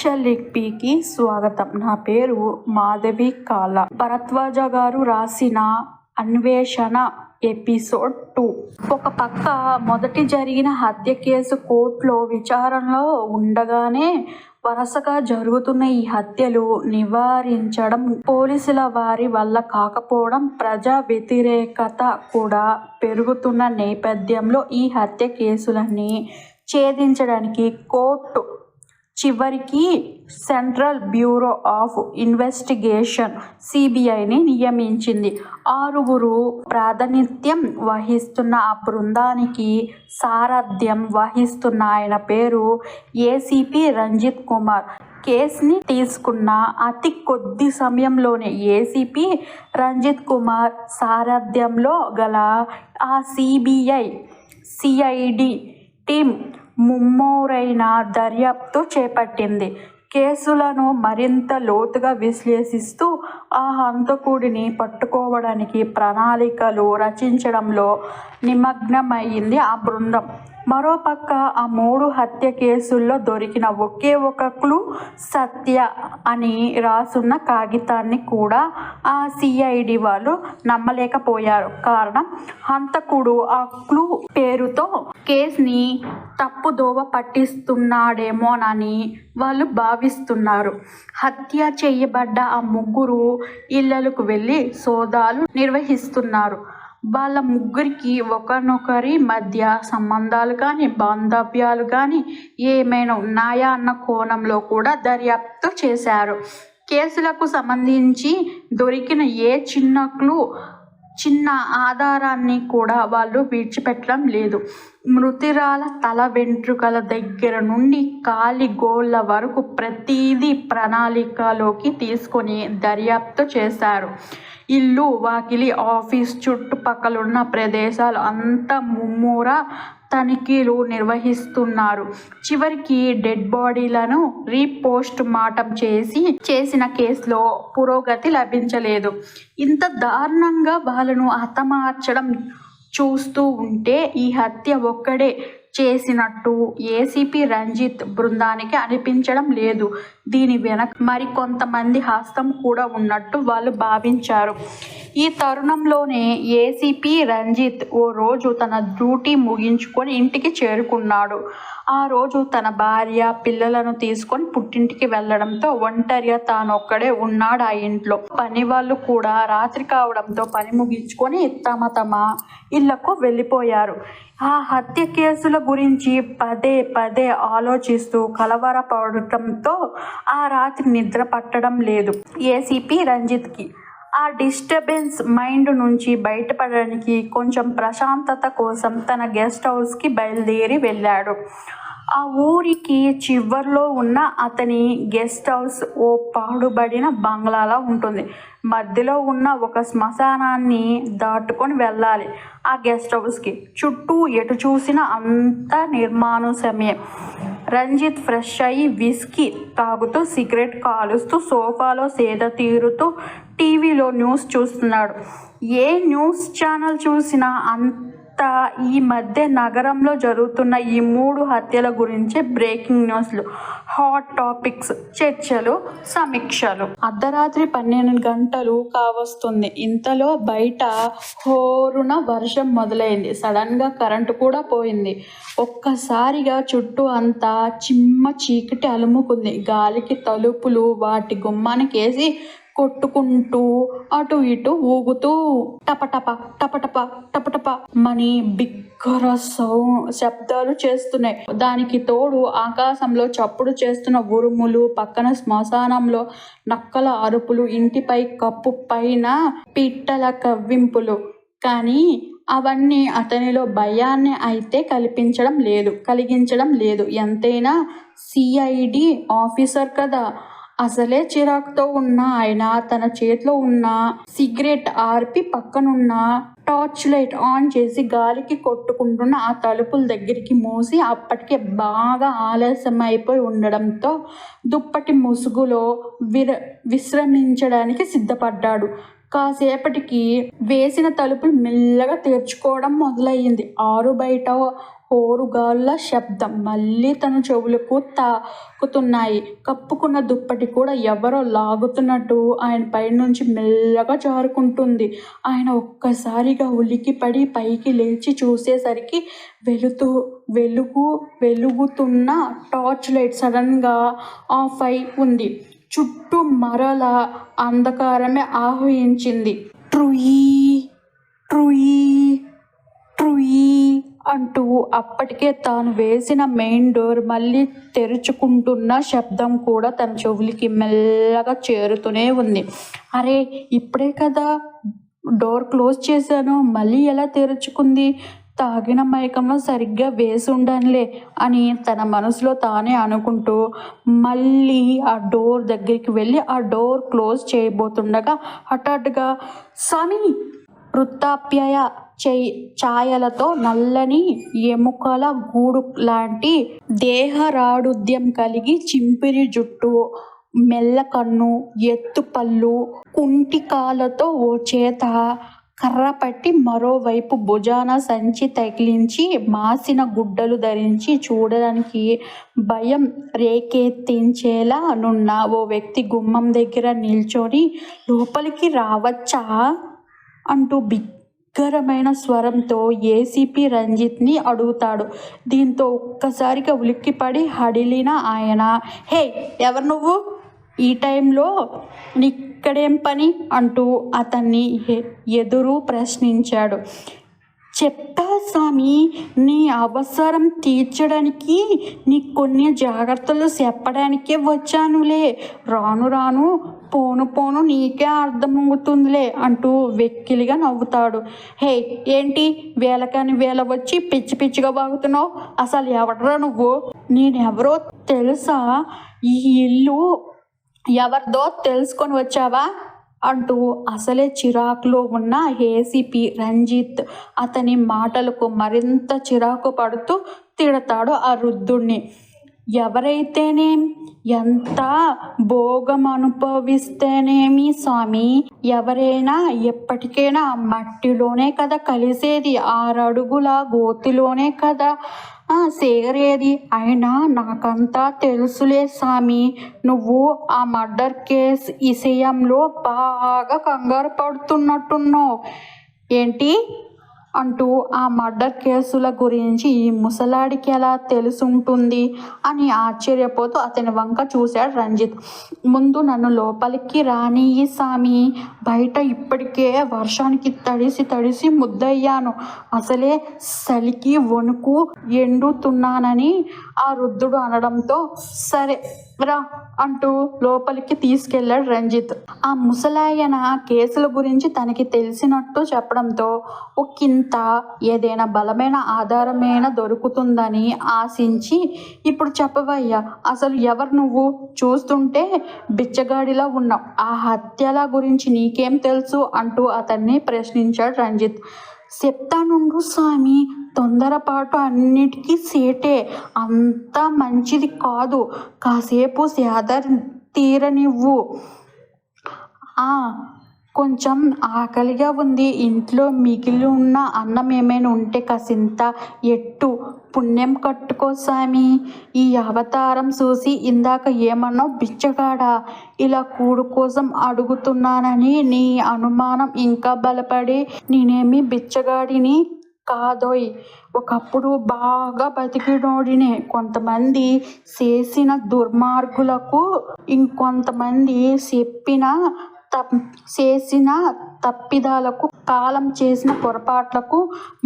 Official లిపికి స్వాగతం. నా పేరు మాధవి కాలా. భరద్వాజ గారు రాసిన అన్వేషణ ఎపిసోడ్ 2. ఒక పక్క మొదటి జరిగిన హత్య కేసు కోర్టులో విచారణలో ఉండగానే వరుసగా జరుగుతున్న ఈ హత్యలు నివారించడం పోలీసుల వారి వల్ల కాకపోవడం, ప్రజా వ్యతిరేకత కూడా పెరుగుతున్న నేపథ్యంలో ఈ హత్య కేసులన్నీ ఛేదించడానికి కోర్టు చివరికి సెంట్రల్ బ్యూరో ఆఫ్ ఇన్వెస్టిగేషన్ సిబిఐని నియమించింది. 6 ప్రాతినిధ్యం వహిస్తున్న ఆ బృందానికి సారథ్యం వహిస్తున్న ఆయన పేరు ఏసీపీ రంజిత్ కుమార్. కేసుని తీసుకున్న అతి కొద్ది సమయంలోనే ఏసీపీ రంజిత్ కుమార్ సారథ్యంలో గల ఆ సిఐడి టీం ముమ్మరైన దర్యాప్తు చేపట్టింది. కేసులను మరింత లోతుగా విశ్లేషిస్తూ ఆ హంతకుడిని పట్టుకోవడానికి ప్రణాళికలు రచించడంలో నిమగ్నమైంది ఆ బృందం. మరోపక్క ఆ 3 హత్య కేసుల్లో దొరికిన ఒకే ఒక క్లూ సత్య అని రాసున్న కాగితాన్ని కూడా ఆ సిఐడి వాళ్ళు నమ్మలేకపోయారు. కారణం, హంతకుడు ఆ క్లూ పేరుతో కేసుని తప్పుదోవ పట్టిస్తున్నాడేమోనని వాళ్ళు భావిస్తున్నారు. హత్య చేయబడ్డ ఆ 3 ఇళ్లకు వెళ్ళి సోదాలు నిర్వహిస్తున్నారు. వాళ్ళ 3కి ఒకరినొకరి మధ్య సంబంధాలు కానీ, బాంధవ్యాలు కానీ ఏమైనా ఉన్నాయా అన్న కోణంలో కూడా దర్యాప్తు చేశారు. కేసులకు సంబంధించి దొరికిన ఏ చిన్న క్లూ, చిన్న ఆధారాన్ని కూడా వాళ్ళు విడిచిపెట్టడం లేదు. మృతురాల తల వెంట్రుకల దగ్గర నుండి కాలి గోళ్ల వరకు ప్రతిదీ ప్రణాళికలోకి తీసుకొని దర్యాప్తు చేశారు. ఇల్లు, వాకిలి, ఆఫీస్, చుట్టుపక్కలున్న ప్రదేశాలు అంతా ముమ్మూర తనిఖీలు నిర్వహిస్తున్నారు. చివరికి డెడ్ బాడీలను రీపోస్ట్ మార్టం చేసిన కేసులో పురోగతి లభించలేదు. ఇంత దారుణంగా వాళ్ళను హతమార్చడం చూస్తూ ఉంటే ఈ హత్య ఒక్కడే చేసినట్టు ఏసీపీ రంజిత్ బృందానికి అనిపించడం లేదు. దీని వెనక మరికొంతమంది హస్తం కూడా ఉన్నట్టు వాళ్ళు భావించారు. ఈ తరుణంలోనే ఏసీపీ రంజిత్ ఓ రోజు తన డ్యూటీ ముగించుకొని ఇంటికి చేరుకున్నాడు. ఆ రోజు తన భార్య, పిల్లలను తీసుకొని పుట్టింటికి వెళ్లడంతో ఒంటరిగా తానొక్కడే ఉన్నాడు ఆ ఇంట్లో. పని వాళ్ళు కూడా రాత్రి కావడంతో పని ముగించుకొని తమ ఇళ్లకు వెళ్ళిపోయారు. ఆ హత్య కేసుల గురించి పదే ఆలోచిస్తూ కలవరపడటంతో ఆ రాత్రి నిద్ర పట్టడం లేదు ఏసీపీ రంజిత్కి. ఆ డిస్టర్బెన్స్ మైండ్ నుంచి బయటపడడానికి కొంచెం ప్రశాంతత కోసం తన గెస్ట్ హౌస్కి బయలుదేరి వెళ్ళాడు. ఆ ఊరికి చివర్లో ఉన్న అతని గెస్ట్ హౌస్ ఓ పాడుబడిన బంగ్లాలా ఉంటుంది. మధ్యలో ఉన్న ఒక శ్మశానాన్ని దాటుకొని వెళ్ళాలి ఆ గెస్ట్ హౌస్కి. చుట్టూ ఎటు చూసినా అంతా నిర్మానుష్యమే. రంజిత్ ఫ్రెష్ అయ్యి విస్కీ తాగుతూ, సిగరెట్ కాలుస్తూ, సోఫాలో సేద తీరుతూ టీవీలో న్యూస్ చూస్తున్నాడు. ఏ న్యూస్ ఛానల్ చూసినా ఈ మధ్య నగరంలో జరుగుతున్న ఈ 3 హత్యల గురించే బ్రేకింగ్ న్యూస్లు, హాట్ టాపిక్స్, చర్చలు, సమీక్షలు. అర్ధరాత్రి 12 గంటలు కావస్తుంది. ఇంతలో బయట హోరున వర్షం మొదలైంది. సడన్గా కరెంటు కూడా పోయింది. ఒక్కసారిగా చుట్టూ అంతా చిమ్మ చీకటి అలుముకుంది. గాలికి తలుపులు వాటి గుమ్మానికేసి కొట్టుకుంటూ అటు ఇటు ఊగుతూ టపటప టపటప టపటప మని బిగ్గర శబ్దాలు చేస్తున్నాయి. దానికి తోడు ఆకాశంలో చప్పుడు చేస్తున్న ఉరుములు, పక్కన శ్మశానంలో నక్కల అరుపులు, ఇంటిపై కప్పు పైన పిట్టల కవ్వింపులు. కానీ అవన్నీ అతనిలో భయాన్ని అయితే కలిగించడం లేదు. ఎంతైనా సిఐడి ఆఫీసర్ కదా. అసలే చిరాకుతో ఉన్న ఆయన తన చేతిలో ఉన్న సిగరెట్ ఆర్పి పక్కనున్న టార్చ్ లైట్ ఆన్ చేసి గాలికి కొట్టుకుంటున్న ఆ తలుపుల దగ్గరికి మూసి, అప్పటికే బాగా ఆలస్యమైపోయి ఉండడంతో దుప్పటి ముసుగులో విశ్రమించడానికి సిద్ధపడ్డాడు. కాసేపటికి వేసిన తలుపులు మెల్లగా తెరుచుకోవడం మొదలయ్యింది. ఆరు బయట హోరుగాళ్ళ శబ్దం మళ్ళీ తన చెవులకు తాకుతున్నాయి. కప్పుకున్న దుప్పటి కూడా ఎవరో లాగుతున్నట్టు ఆయన పైనుంచి మెల్లగా జారుకుంటుంది. ఆయన ఒక్కసారిగా ఉలిక్కిపడి పైకి లేచి చూసేసరికి వెలుగుతున్న టార్చ్ లైట్ సడన్గా ఆఫ్ అయి ఉంది. చుట్టూ మరల అంధకారమే ఆవహించింది. ట్రుయీ ట్రుయీ ట్రుయీ అంటూ అప్పటికే తాను వేసిన మెయిన్ డోర్ మళ్ళీ తెరుచుకుంటున్న శబ్దం కూడా తన చెవులకి మెల్లగా చేరుతూనే ఉంది. అరే, ఇప్పుడే కదా డోర్ క్లోజ్ చేశాను, మళ్ళీ ఎలా తెరుచుకుంది? తాగిన మైకంలో సరిగ్గా వేసి ఉండనులే అని తన మనసులో తానే అనుకుంటూ మళ్ళీ ఆ డోర్ దగ్గరికి వెళ్ళి ఆ డోర్ క్లోజ్ చేయబోతుండగా హఠాత్తుగా స్వామి! వృత్తాప్యయ ఛాయలతో నల్లని ఎముకల గూడు లాంటి దేహరాడుద్యం కలిగి చింపిరి జుట్టు, మెల్లకన్ను, ఎత్తు పళ్ళు, కుంటికాలతో ఓ చేత కర్ర పట్టి మరోవైపు భుజాన సంచి తగిలించి మాసిన గుడ్డలు ధరించి చూడడానికి భయం రేకెత్తించేలా నున్న ఓ వ్యక్తి గుమ్మం దగ్గర నిల్చొని లోపలికి రావచ్చా అంటూ బిగ్గరమైన స్వరంతో ఏసీపీ రంజిత్ని అడుగుతాడు. దీంతో ఒక్కసారిగా ఉలిక్కిపడి హడిలిన ఆయన, హే, ఎవరు నువ్వు? ఈ టైంలో నీక్కడేం పని అంటూ అతన్ని ఎదురు ప్రశ్నించాడు. చెప్పా స్వామి, నీ అవసరం తీర్చడానికి, నీ కొన్ని జాగ్రత్తలు చెప్పడానికే వచ్చానులే. రాను రాను పోను నీకే అర్థమవుతుందిలే అంటూ వెక్కిలిగా నవ్వుతాడు. హే, ఏంటి వేళకాని వేళ వచ్చి పిచ్చి పిచ్చిగా బాగుతున్నావు? అసలు ఎవడరా నువ్వు? నేనెవరో తెలుసా? ఈ ఇల్లు ఎవరిదో తెలుసుకొని వచ్చావా అంటూ అసలే చిరాకులో ఉన్న ఏసీపీ రంజిత్ అతని మాటలకు మరింత చిరాకు పడుతూ తిడతాడు ఆ వృద్ధుణ్ణి. ఎవరైతేనేం, ఎంత భోగం అనుభవిస్తేనేమి స్వామి, ఎవరైనా ఎప్పటికైనా మట్టిలోనే కదా కలిసేది, 6 అడుగుల గోతిలోనే కదా సేరేది. అయినా నాకంతా తెలుసులే స్వామి, నువ్వు ఆ మర్డర్ కేస్ విషయంలో బాగా కంగారు పడుతున్నట్టున్నావు. ఏంటి అంటూ ఆ మర్డర్ కేసుల గురించి ఈ ముసలాడికి ఎలా తెలుసుంటుంది అని ఆశ్చర్యపోతూ అతని వంక చూశాడు రంజిత్. ముందు నన్ను లోపలికి రానియ్యి స్వామి, బయట ఇప్పటికే వర్షానికి తడిసి ముద్దయ్యాను. అసలే చలికి వణుకు ఎండుతున్నానని ఆ వృద్ధుడు అనడంతో సరే రా అంటూ లోపలికి తీసుకెళ్లాడు రంజిత్. ఆ ముసలాయన కేసుల గురించి తనకి తెలిసినట్టు చెప్పడంతో ఒకంత ఏదైనా బలమైన ఆధారమైనా దొరుకుతుందని ఆశించి, ఇప్పుడు చెప్పవయ్యా, అసలు ఎవరు నువ్వు? చూస్తుంటే బిచ్చగాడిలా ఉన్నావు. ఆ హత్యల గురించి నీకేం తెలుసు అంటూ అతన్ని ప్రశ్నించాడు రంజిత్. చెప్తానుండు స్వామి, తొందరపాటు అన్నిటికీ సేటే, అంత మంచిది కాదు. కాసేపు సేద తీరనివ్వు. కొంచెం ఆకలిగా ఉంది. ఇంట్లో మిగిలి ఉన్న అన్నం ఏమైనా ఉంటే కాసింత ఎట్టు పుణ్యం కట్టుకో స్వామి. ఈ అవతారం చూసి ఇందాక ఏమన్నావు? బిచ్చగాడా? ఇలా కూడు కోసం అడుగుతున్నానని నీ అనుమానం ఇంకా బలపడి, నేనేమి బిచ్చగాడిని కాదోయ్, ఒకప్పుడు బాగా బతికినోడినే. కొంతమంది చేసిన దుర్మార్గులకు, ఇంకొంతమంది చేసిన తప్పిదాలకు, కాలం చేసిన పొరపాట్లకు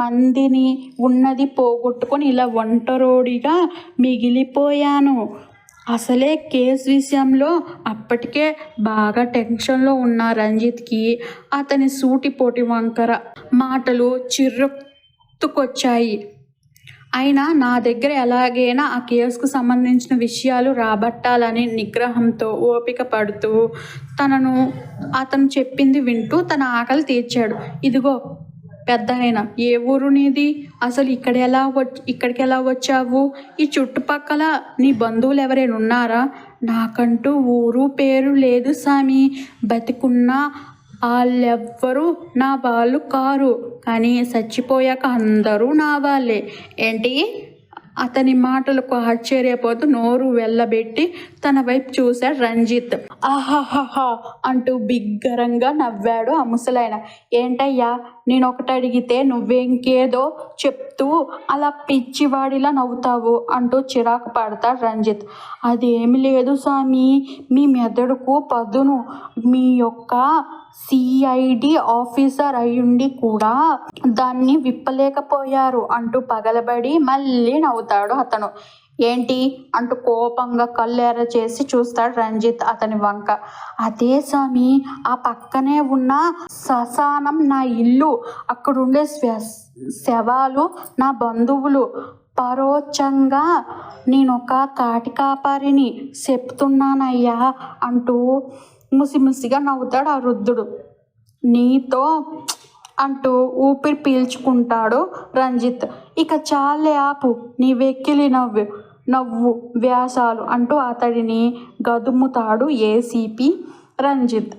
మందిని ఉన్నది పోగొట్టుకొని ఇలా ఒంటరోడిగా మిగిలిపోయాను. అసలే కేసు విషయంలో అప్పటికే బాగా టెన్షన్లో ఉన్న రంజిత్కి అతని సూటిపోటి వంకర మాటలు చిర్రెత్తుకొచ్చాయి. అయినా నా దగ్గర ఎలాగైనా ఆ కేసుకు సంబంధించిన విషయాలు రాబట్టాలని నిగ్రహంతో ఓపిక పడుతూ అతను చెప్పింది వింటూ తన ఆకలి తీర్చాడు. ఇదిగో పెద్దాయన, ఏ ఊరు నీది? అసలు ఇక్కడికి ఎలా వచ్చావు? ఈ చుట్టుపక్కల నీ బంధువులు ఎవరైనా ఉన్నారా? నాకంటూ ఊరు పేరు లేదు స్వామి. వాళ్ళెవ్వరూ నా వాళ్ళు కారు, కానీ చచ్చిపోయాక అందరూ నా వాళ్ళే. ఏంటి? అతని మాటలకు ఆశ్చర్యపోతూ నోరు వెళ్ళబెట్టి తన వైపు చూశాడు రంజిత్. ఆహాహాహా అంటూ బిగ్గరంగా నవ్వాడు ఆ ముసలాయన. ఏంటయ్యా, నేనొకటి అడిగితే నువ్వెంకేదో చెప్తూ అలా పిచ్చివాడిలా నవ్వుతావు అంటూ చిరాకు పడతాడు రంజిత్. అదేమి లేదు స్వామి, మీ మెదడుకు పదును. మీ యొక్క సిఐడి ఆఫీసర్ అయ్యుండి కూడా దాన్ని విప్పలేకపోయారు అంటూ పగలబడి మళ్ళీ నవ్వుతాడు అతను. ఏంటి అంటూ కోపంగా కళ్ళెర్ర చేసి చూస్తాడు రంజిత్ అతని వంక. అదే స్వామి, ఆ పక్కనే ఉన్న శ్మశానం నా ఇల్లు, అక్కడుండే శవాలు నా బంధువులు. పరోక్షంగా నేనొక కాటి కాపరిని చెప్తున్నానయ్యా అంటూ ముసిముసిగా నవ్వుతాడు ఆ వృద్ధుడు. నీతో అంటూ ఊపిరి పీల్చుకుంటాడు రంజిత్. ఇక చాలే ఆపు నీ వెక్కిలి నవ్వు వ్యాసాలు అంటూ అతడిని గదుముతాడు ఏసీపీ రంజిత్.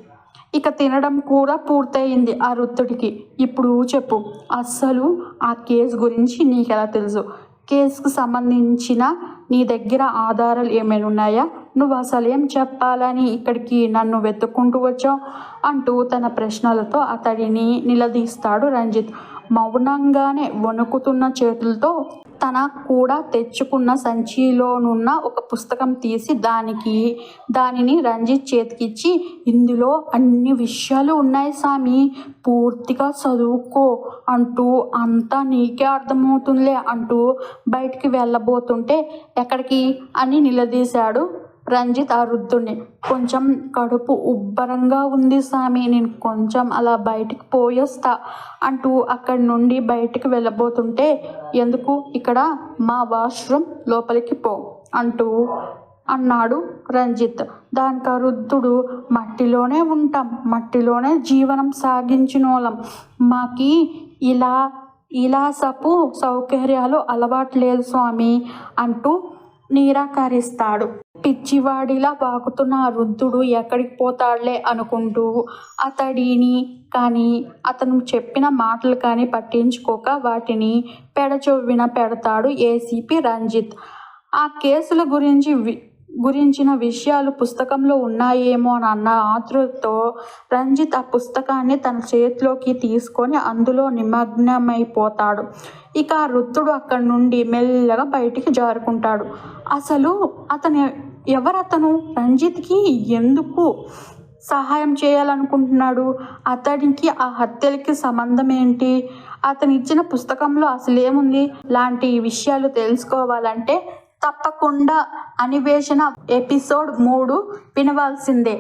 ఇక తినడం కూడా పూర్తయింది ఆ వృద్ధుడికి. ఇప్పుడు చెప్పు, అస్సలు ఆ కేసు గురించి నీకెలా తెలుసు? కేసుకు సంబంధించిన నీ దగ్గర ఆధారాలు ఏమైనా ఉన్నాయా? నువ్వు అసలు ఏం చెప్పాలని ఇక్కడికి నన్ను వెతుక్కుంటూ వచ్చావు అంటూ తన ప్రశ్నలతో అతడిని నిలదీస్తాడు రంజిత్. మౌనంగానే వణుకుతున్న చేతులతో తన కూడా తెచ్చుకున్న సంచిలోనున్న ఒక పుస్తకం తీసి దానిని రంజిత్ చేతికిచ్చి, ఇందులో అన్ని విషయాలు ఉన్నాయి స్వామి, పూర్తిగా చదువుకో అంటూ అంతా నీకే అర్థమవుతుందిలే అంటూ బయటికి వెళ్ళబోతుంటే, ఎక్కడికి అని నిలదీశాడు రంజిత్ ఆ వృద్ధుడిని. కొంచెం కడుపు ఉబ్బరంగా ఉంది స్వామి, నేను కొంచెం అలా బయటికి పోయొస్తా అంటూ అక్కడి నుండి బయటికి వెళ్ళబోతుంటే, ఎందుకు, ఇక్కడ మా వాష్రూమ్, లోపలికి పో అంటూ అన్నాడు రంజిత్. దానికి ఆ వృద్ధుడు, మట్టిలోనే ఉంటాం, మట్టిలోనే జీవనం సాగించినోళ్ళం, మాకి ఇలాసపు సౌకర్యాలు అలవాట్లేదు స్వామి అంటూ నిరాకరిస్తాడు. పిచ్చివాడిలా వాగుతున్న ఆ వృద్ధుడు ఎక్కడికి పోతాడులే అనుకుంటూ అతడిని కానీ అతను చెప్పిన మాటలు కానీ పట్టించుకోక వాటిని పెడచెవిన పెడతాడు ఏసీపీ రంజిత్. ఆ కేసుల గురించిన విషయాలు పుస్తకంలో ఉన్నాయేమో అన్న ఆతృతతో రంజిత్ ఆ పుస్తకాన్ని తన చేతిలోకి తీసుకొని అందులో నిమగ్నమైపోతాడు. ఇక ఆ వృద్ధుడు అక్కడి నుండి మెల్లగా బయటికి జారుకుంటాడు. అసలు ఎవరతను? రంజిత్కి ఎందుకు సహాయం చేయాలనుకుంటున్నాడు? అతడికి ఆ హత్యలకి సంబంధం ఏంటి? అతను ఇచ్చిన పుస్తకంలో అసలేముంది? లాంటి విషయాలు తెలుసుకోవాలంటే తప్పకుండా అన్వేషణ ఎపిసోడ్ 3 వినవలసిందే.